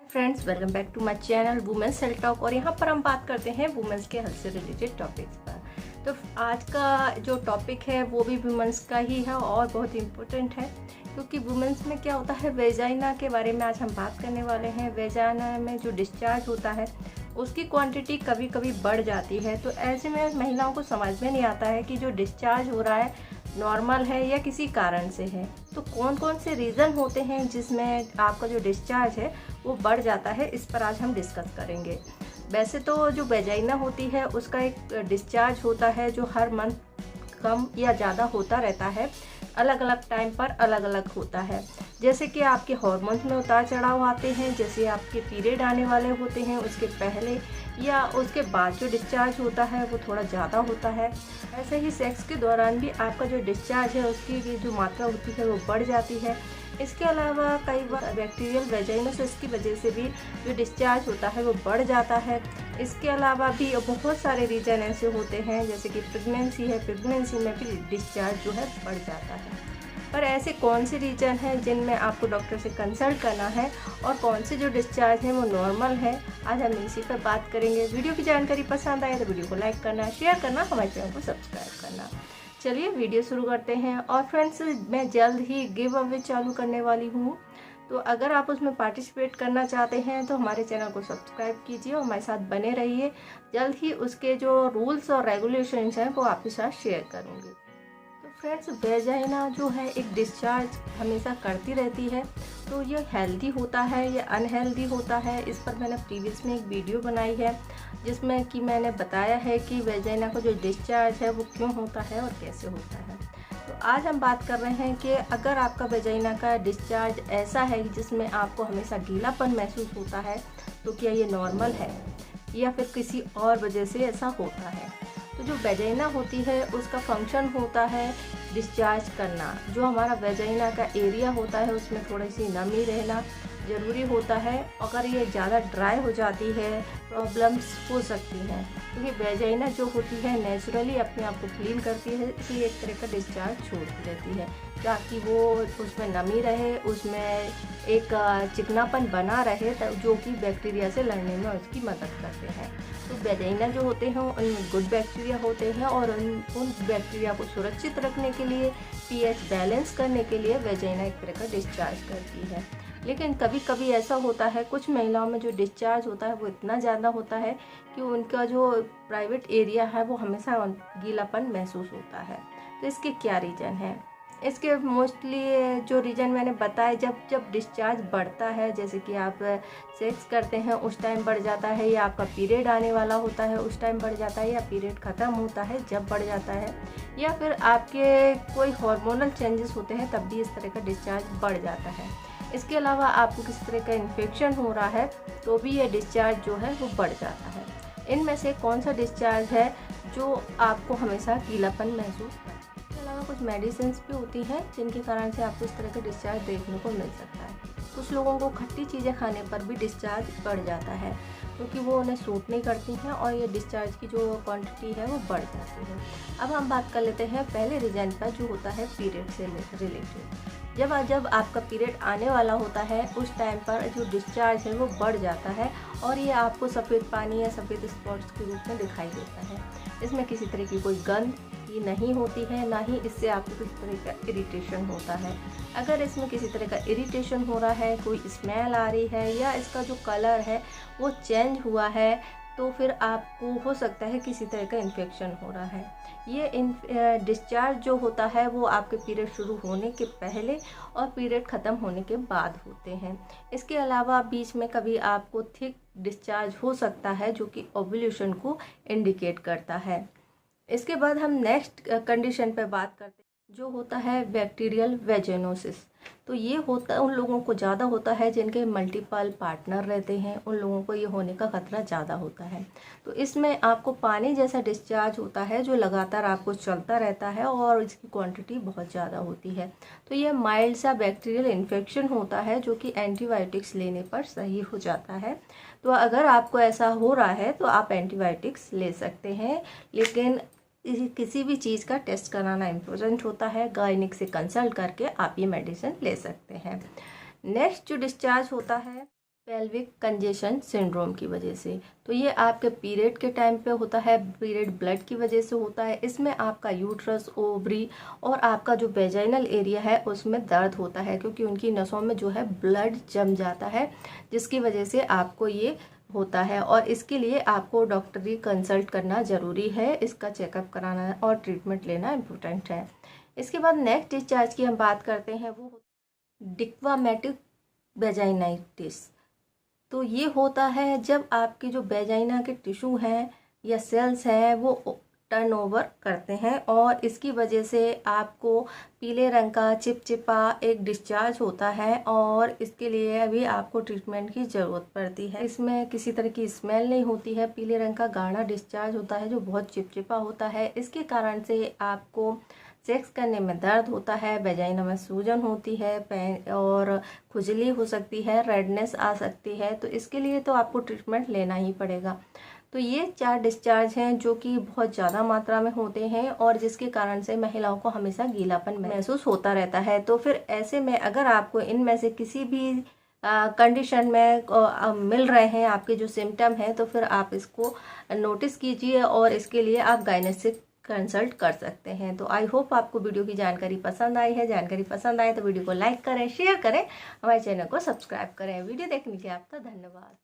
Friends, welcome back to my channel women's health talk. और यहाँ पर हम बात करते हैं वुमेन्स के हेल्थ से रिलेटेड टॉपिक्स पर। तो आज का जो टॉपिक है वो भी वुमेन्स का ही है और बहुत इम्पोर्टेंट है, क्योंकि वुमेन्स में क्या होता है, वेजाइना के बारे में आज हम बात करने वाले हैं। वेजाइना में जो डिस्चार्ज होता है उसकी क्वांटिटी कभी कभी बढ़ जाती है। तो ऐसे में महिलाओं को समझ में नहीं आता है कि जो डिस्चार्ज हो रहा है नॉर्मल है या किसी कारण से है। तो कौन कौन से रीज़न होते हैं जिसमें आपका जो डिस्चार्ज है वो बढ़ जाता है, इस पर आज हम डिस्कस करेंगे। वैसे तो जो वेजाइना होती है उसका एक डिस्चार्ज होता है जो हर मंथ कम या ज़्यादा होता रहता है, अलग अलग टाइम पर अलग अलग होता है। जैसे कि आपके हार्मोन्स में उतार चढ़ाव आते हैं, जैसे आपके पीरियड आने वाले होते हैं उसके पहले या उसके बाद जो डिस्चार्ज होता है वो थोड़ा ज़्यादा होता है। ऐसे ही सेक्स के दौरान भी आपका जो डिस्चार्ज है उसकी जो मात्रा होती है वो बढ़ जाती है। इसके अलावा कई बार बैक्टीरियल वेजाइनोसिस की वजह से भी जो डिस्चार्ज होता है वो बढ़ जाता है। इसके अलावा भी बहुत सारे रीजन ऐसे होते हैं, जैसे कि प्रेगनेंसी है, प्रेगनेंसी में भी डिस्चार्ज जो है बढ़ जाता है। पर ऐसे कौन से रीजन हैं जिनमें आपको डॉक्टर से कंसल्ट करना है और कौन से जो डिस्चार्ज है वो नॉर्मल है, आज हम इसी पर बात करेंगे। वीडियो की जानकारी पसंद आए तो वीडियो को लाइक करना, शेयर करना, हमारे चैनल को सब्सक्राइब करना। चलिए वीडियो शुरू करते हैं। और फ्रेंड्स, मैं जल्द ही गिव अवे चालू करने वाली हूँ, तो अगर आप उसमें पार्टिसिपेट करना चाहते हैं तो हमारे चैनल को सब्सक्राइब कीजिए और हमारे साथ बने रहिए। जल्द ही उसके जो रूल्स और रेगुलेशंस हैं वो आपके साथ शेयर करूँगी। तो फ्रेंड्स, वेजाइना जो है एक डिस्चार्ज हमेशा करती रहती है, तो ये हेल्दी होता है या अनहेल्दी होता है, इस पर मैंने प्रीवियस में एक वीडियो बनाई है जिसमें कि मैंने बताया है कि वेजाइना का जो डिस्चार्ज है वो क्यों होता है और कैसे होता है। तो आज हम बात कर रहे हैं कि अगर आपका वेजाइना का डिस्चार्ज ऐसा है जिसमें आपको हमेशा गीलापन महसूस होता है, तो क्या ये नॉर्मल है या फिर किसी और वजह से ऐसा होता है। तो जो वेजाइना होती है उसका फंक्शन होता है डिस्चार्ज करना। जो हमारा वेजाइना का एरिया होता है उसमें थोड़ी सी नमी रहना ज़रूरी होता है। अगर ये ज़्यादा ड्राई हो जाती है प्रॉब्लम्स हो सकती हैं, क्योंकि वेजाइना जो होती है नेचुरली अपने आप को क्लीन करती है, इसलिए एक तरह का डिस्चार्ज छोड़ती रहती है ताकि वो उसमें नमी रहे, उसमें एक चिकनापन बना रहे, जो कि बैक्टीरिया से लड़ने में उसकी मदद करते हैं। तो वेजाइना जो होते हैं उनमें गुड बैक्टीरिया होते हैं और उन बैक्टीरिया को सुरक्षित रखने के लिए, पीएच बैलेंस करने के लिए वेजाइना एक तरह का डिस्चार्ज करती है। लेकिन कभी कभी ऐसा होता है कुछ महिलाओं में जो डिस्चार्ज होता है वो इतना ज़्यादा होता है कि उनका जो प्राइवेट एरिया है वो हमेशा गीलापन महसूस होता है। तो इसके क्या रीज़न है? इसके मोस्टली जो रीज़न मैंने बताया, जब डिस्चार्ज बढ़ता है, जैसे कि आप सेक्स करते हैं उस टाइम बढ़ जाता है, या आपका पीरियड आने वाला होता है उस टाइम बढ़ जाता है, या पीरियड ख़त्म होता है जब बढ़ जाता है, या फिर आपके कोई हार्मोनल चेंजेस होते हैं तब भी इस तरह का डिस्चार्ज बढ़ जाता है। इसके अलावा आपको किसी तरह का इन्फेक्शन हो रहा है तो भी ये डिस्चार्ज जो है वो बढ़ जाता है। इनमें से कौन सा डिस्चार्ज है जो आपको हमेशा गीलापन महसूस करता है? इसके अलावा कुछ मेडिसिन भी होती हैं जिनके कारण से आपको इस तरह का डिस्चार्ज देखने को मिल सकता है। कुछ लोगों को खट्टी चीज़ें खाने पर भी डिस्चार्ज बढ़ जाता है, क्योंकि वो उन्हें सूट नहीं करती हैं और ये डिस्चार्ज की जो क्वांटिटी है वो बढ़ जाती है। अब हम बात कर लेते हैं पहले रीजन पर, जो होता है पीरियड से रिलेटेड। जब आपका पीरियड आने वाला होता है उस टाइम पर जो डिस्चार्ज है वो बढ़ जाता है और ये आपको सफ़ेद पानी या सफ़ेद स्पॉट्स के रूप में दिखाई देता है। इसमें किसी तरह की कोई गंध ही नहीं होती है, ना ही इससे आपको किसी तरह का इरिटेशन होता है। अगर इसमें किसी तरह का इरिटेशन हो रहा है, कोई स्मेल आ रही है या इसका जो कलर है वो चेंज हुआ है, तो फिर आपको हो सकता है किसी तरह का इन्फेक्शन हो रहा है। ये डिस्चार्ज जो होता है वो आपके पीरियड शुरू होने के पहले और पीरियड ख़त्म होने के बाद होते हैं। इसके अलावा बीच में कभी आपको थिक डिस्चार्ज हो सकता है जो कि ओव्यूलेशन को इंडिकेट करता है। इसके बाद हम नेक्स्ट कंडीशन पर बात करते हैं, जो होता है बैक्टीरियल वेजाइनोसिस। तो ये होता उन लोगों को ज़्यादा होता है जिनके मल्टीपल पार्टनर रहते हैं, उन लोगों को ये होने का खतरा ज़्यादा होता है। तो इसमें आपको पानी जैसा डिस्चार्ज होता है जो लगातार आपको चलता रहता है और इसकी क्वांटिटी बहुत ज़्यादा होती है। तो ये माइल्ड सा बैक्टीरियल इन्फेक्शन होता है जो कि एंटीबायोटिक्स लेने पर सही हो जाता है। तो अगर आपको ऐसा हो रहा है तो आप एंटीबायोटिक्स ले सकते हैं, लेकिन किसी भी चीज़ का टेस्ट कराना इम्पोर्टेंट होता है। गायनिक से कंसल्ट करके आप ये मेडिसिन ले सकते हैं। नेक्स्ट जो डिस्चार्ज होता है पेल्विक कंजेशन सिंड्रोम की वजह से। तो ये आपके पीरियड के टाइम पे होता है, पीरियड ब्लड की वजह से होता है। इसमें आपका यूट्रस, ओवरी और आपका जो वेजाइनल एरिया है उसमें दर्द होता है, क्योंकि उनकी नसों में जो है ब्लड जम जाता है, जिसकी वजह से आपको ये होता है। और इसके लिए आपको डॉक्टरी कंसल्ट करना ज़रूरी है, इसका चेकअप कराना और ट्रीटमेंट लेना इम्पोर्टेंट है। इसके बाद नेक्स्ट डिस्चार्ज की हम बात करते हैं, वो डिक्वामेटिक वेजाइनाइटिस। तो ये होता है जब आपके जो वेजाइना के टिश्यू हैं या सेल्स हैं वो टर्नओवर करते हैं, और इसकी वजह से आपको पीले रंग का चिपचिपा एक डिस्चार्ज होता है, और इसके लिए अभी आपको ट्रीटमेंट की ज़रूरत पड़ती है। इसमें किसी तरह की स्मेल नहीं होती है, पीले रंग का गाढ़ा डिस्चार्ज होता है जो बहुत चिपचिपा होता है। इसके कारण से आपको सेक्स करने में दर्द होता है, वेजाइना में सूजन होती है, पेन और खुजली हो सकती है, रेडनेस आ सकती है। तो इसके लिए तो आपको ट्रीटमेंट लेना ही पड़ेगा। तो ये 4 डिस्चार्ज हैं जो कि बहुत ज़्यादा मात्रा में होते हैं, और जिसके कारण से महिलाओं को हमेशा गीलापन महसूस होता रहता है। तो फिर ऐसे में अगर आपको इनमें से किसी भी कंडीशन में मिल रहे हैं आपके जो सिम्टम हैं, तो फिर आप इसको नोटिस कीजिए और इसके लिए आप गायनेसिक कंसल्ट कर सकते हैं। तो आई होप आपको वीडियो की जानकारी पसंद आई है। जानकारी पसंद आए तो वीडियो को लाइक करें, शेयर करें, हमारे चैनल को सब्सक्राइब करें। वीडियो देखने के लिए आपका धन्यवाद।